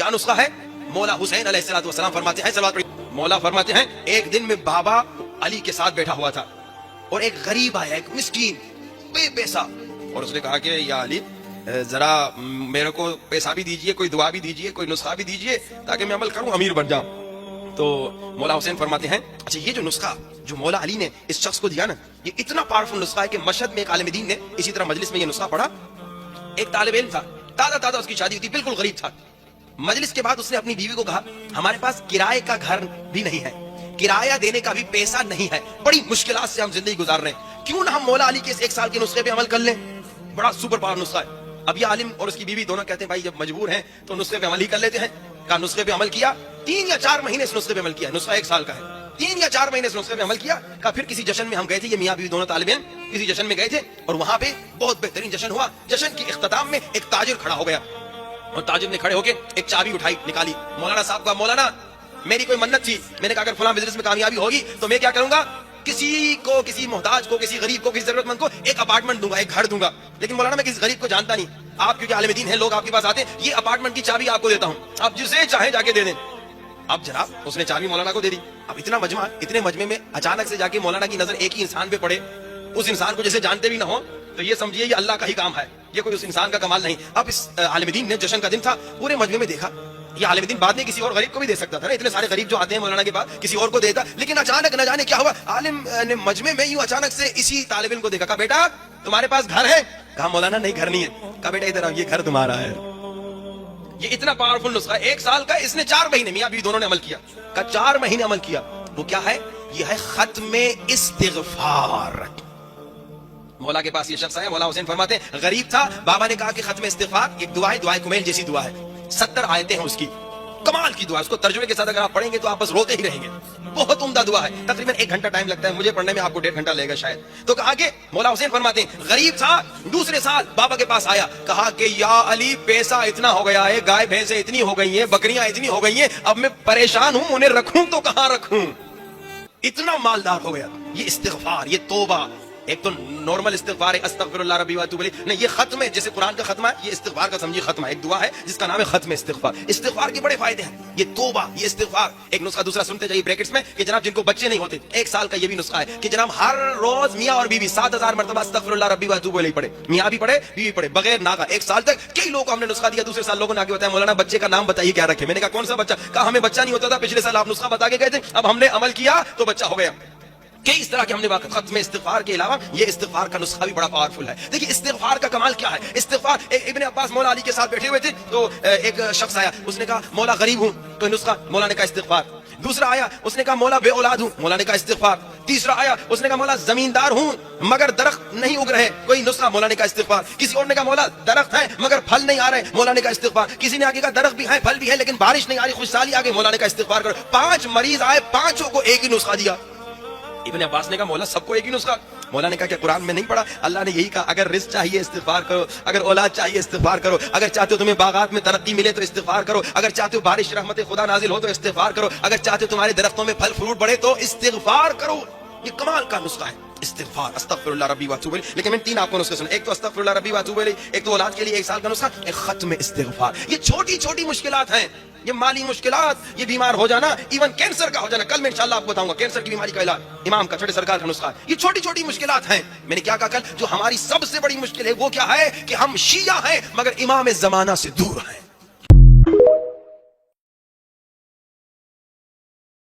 کیا نسخہ ہے؟ مولا حسین علیہ السلام فرماتے ہیں، صلوات پڑھی، مولا فرماتے ہیں ایک دن میں بابا علی کے ساتھ بیٹھا ہوا تھا اور ایک غریب آیا، ایک مسکین بے پیسہ، اور اس نے کہا کہ یا علی ذرا میرے کو پیسہ بھی دیجئے، کوئی دعا بھی دیجئے، کوئی نسخہ بھی دیجئے تاکہ میں عمل کروں، امیر بن جاؤں۔ تو مولا حسین فرماتے ہیں اچھا یہ جو نسخہ جو مولا علی نے اس شخص کو دیا نا، یہ اتنا پاورفل نسخہ ہے کہ مشہد میں ایک عالم دین نے اسی طرح مجلس میں یہ نسخہ پڑھا۔ ایک طالب علم تھا، تازہ اس کی شادی ہوئی تھی، بالکل غریب تھا۔ مجلس کے بعد اس نے اپنی بیوی کو کہا ہمارے پاس کرائے کا گھر بھی نہیں ہے، کرایہ دینے کا بھی پیسہ نہیں ہے، بڑی مشکلات سے ہم زندگی گزار رہے ہیں، کیوں نہ ہم مولا علی کے اس 1 سال کے نسخے پہ عمل کر لیں؟ بڑا سپر پاور نسخہ ہے۔ اب یہ عالم اور اس کی بیوی دونوں کہتے ہیں بھائی جب مجبور ہیں تو نسخے پہ عمل ہی کر لیتے ہیں۔ کہا نسخے پہ عمل کیا، 3 یا 4 مہینے اس نسخے پہ عمل کیا، نسخہ 1 سال کا ہے، 3 یا 4 مہینے اس نسخے پہ عمل کیا۔ کہا پھر کسی جشن میں ہم گئے تھے، یہ میاں بیوی دونوں طالب علم کسی جشن میں گئے تھے اور وہاں پہ بہت بہترین جشن ہوا۔ جشن کے اختتام میں ایک تاجر کھڑا ہو گیا اور تاجر نے کھڑے ہو کے ایک چابی اٹھائی، نکالی، مولانا صاحب کا مولانا میری کوئی منت تھی، میں نے کہا اگر فلاں بزنس میں کامیابی ہوگی تو میں کیا کروں گا، کسی کو، کسی محتاج کو، کسی غریب کو، کسی ضرورت مند کو ایک اپارٹمنٹ دوں گا، ایک گھر دوں گا۔ لیکن مولانا میں کسی غریب کو جانتا نہیں، آپ کیونکہ عالم دین ہیں، لوگ آپ کے پاس آتے ہیں، یہ اپارٹمنٹ کی چابی آپ کو دیتا ہوں، آپ جسے چاہیں جا کے دے دیں۔ اب جناب اس نے چابی مولانا کو دے دی۔ اب اتنا مجمع، اتنے مجمع میں اچانک سے جا کے مولانا کی نظر ایک ہی انسان پہ پڑے، اس انسان کو جیسے جانتے بھی نہ ہو، تو یہ سمجھیے یہ اللہ کا ہی کام ہے، یہ کوئی اس انسان کا کمال نہیں۔ اب اس عالم دین نے، جشن کا دن تھا، پورے مجمع میں دیکھا، یہ عالم دین بعد میں کسی اور غریب کو بھی دے سکتا تھا نا، اتنے سارے غریب جو آتے ہیں مولانا کے پاس کسی اور کو دیتا، لیکن اچانک نہ جانے کیا ہوا، عالم نے مجمع میں یوں اچانک سے اسی طالب علم کو دیکھا، کہا بیٹا تمہارے پاس گھر ہے؟ کہا مولانا نہیں گھر نہیں ہے۔ کہا بیٹا ادھر آؤ، یہ گھر تمہارا ہے۔ یہ اتنا پاورفل نسخہ 1 سال کا، اس نے 4 مہینے میاں بیوی دونوں نے عمل کیا۔ کہا 4 مہینے عمل کیا، وہ کیا ہے؟ یہ ہے ختم استغفار۔ مولا کے پاس یہ شخص آیا، مولا حسین فرماتے ہیں غریب تھا، بابا نے کہا کہ ختم استغفار ایک دعا ہے، دعائے کمیل جیسی دعا ہے، 70 آیتیں ہیں اس کی، کمال کی دعا، اس کو ترجمے کے ساتھ اگر آپ پڑھیں گے تو آپ بس روتے ہی رہیں گے، بہت عمدہ دعا ہے، تقریباً 1 گھنٹہ ٹائم لگتا ہے، مجھے پڑھنے میں آپ کو 1.5 گھنٹہ لگے گا شاید۔ تو کہا کہ مولا حسین فرماتے ہیں غریب تھا، دوسرے سال بابا کے پاس آیا، کہا کہ یا علی پیسہ اتنا ہو گیا ہے، گائے بھینسیں اتنی ہو گئی ہیں، بکریاں اتنی ہو گئی ہیں، اب میں پریشان ہوں، انہیں رکھوں تو کہاں رکھوں، اتنا مالدار ہو گیا۔ یہ استغفار، یہ توبہ، ایک تو نارمل استغفار ہے استغفر اللہ ربی واتوب الیہ، نہیں یہ ختم ہے، جیسے قرآن کا ختمہ ہے، یہ استغفار کا سمجھی ختمہ ہے، ایک دعا ہے جس کا نام ہے ختم استغفار۔ استغفار کے بڑے فائدے ہیں، یہ توبہ، یہ استغفار۔ ایک نسخہ دوسرا سنتے جائیے بریکٹس میں کہ جناب جن کو بچے نہیں ہوتے 1 سال کا یہ بھی نسخہ ہے کہ جناب ہر روز میاں اور بیوی 7000 مرتبہ استغفر اللہ ربی واتوب الیہ پڑھے، میاں بھی پڑھے بیوی پڑھے، بغیر ناغہ 1 سال تک۔ کئی لوگوں کو ہم نے نسخہ دیا، دوسرے سال لوگوں نے آگے بتایا مولانا بچے کا نام بتائیے کیا رکھے، میں نے کہا کون سا بچہ؟ کہا ہمیں بچہ نہیں ہوتا تھا، پچھلے سال آپ نسخہ بتا کے گئے تھے، اب ہم نے عمل کیا تو بچہ ہو گیا۔ کہ اس طرح کے ہم نے واقع ختم استغفار کے علاوہ یہ استغفار کا نسخہ بھی بڑا پاورفل ہے۔ دیکھیے استغفار کا کمال کیا ہے، استغفار، ابن عباس مولا علی کے ساتھ بیٹھے ہوئے تھے تو ایک شخص آیا، اس نے کہا مولا غریب ہوں، تو نسخہ مولا نے کہا استغفار۔ دوسرا آیا، اس نے کہا مولا بے اولاد ہوں، مولا نے کہا استغفار۔ تیسرا آیا، اس نے کہا مولا زمیندار ہوں مگر درخت نہیں اگ رہے، کوئی نسخہ، مولا نے کہا استغفار۔ کسی اور نے کہا مولا درخت ہے مگر پھل نہیں آ رہے، مولا نے کہا استغفار۔ کسی نے آگے کہا درخت بھی ہے پھل بھی ہے لیکن بارش نہیں آ رہی، خوشحالی آ گئی، مولا نے کہا استغفار کرو۔ 5 مریض آئے، 5 کو ایک ہی نسخہ دیا۔ ابن عباس نے کہا مولا سب کو ایک ہی نسخہ؟ مولا نے کہا کہ قرآن میں نہیں پڑھا، اللہ نے یہی کہا اگر رزق چاہیے استغفار کرو، اگر اولاد چاہیے استغفار کرو، اگر چاہتے ہو تمہیں باغات میں ترقی ملے تو استغفار کرو، اگر چاہتے ہو بارش رحمت خدا نازل ہو تو استغفار کرو، اگر چاہتے ہو تمہارے درختوں میں پھل فروٹ بڑھے تو استغفار کرو۔ یہ کمال کا نسخہ ہے استغفار، استغفر اللہ ربی واتوب الیہ۔ لیکن میں 3 آپ کو نسخے سنا، ایک تو استغفر اللہ ربی واتوب الیہ، ایک تو اولاد کے لیے 1 سال کا نسخہ، ایک ختم استغفار۔ یہ چھوٹی چھوٹی مشکلات ہیں، یہ مالی مشکلات، یہ بیمار ہو جانا، ایون کینسر کا ہو جانا، کل میں انشاءاللہ آپ کو بتاؤں گا کینسر کی بیماری کا علاج، امام کا چھٹے سرکار کا نسخہ ہے۔ یہ چھوٹی چھوٹی مشکلات ہیں۔ میں نے کیا کہا کل، جو ہماری سب سے بڑی مشکل ہے وہ کیا ہے کہ ہم شیعہ ہیں مگر امام زمانہ سے دور ہیں۔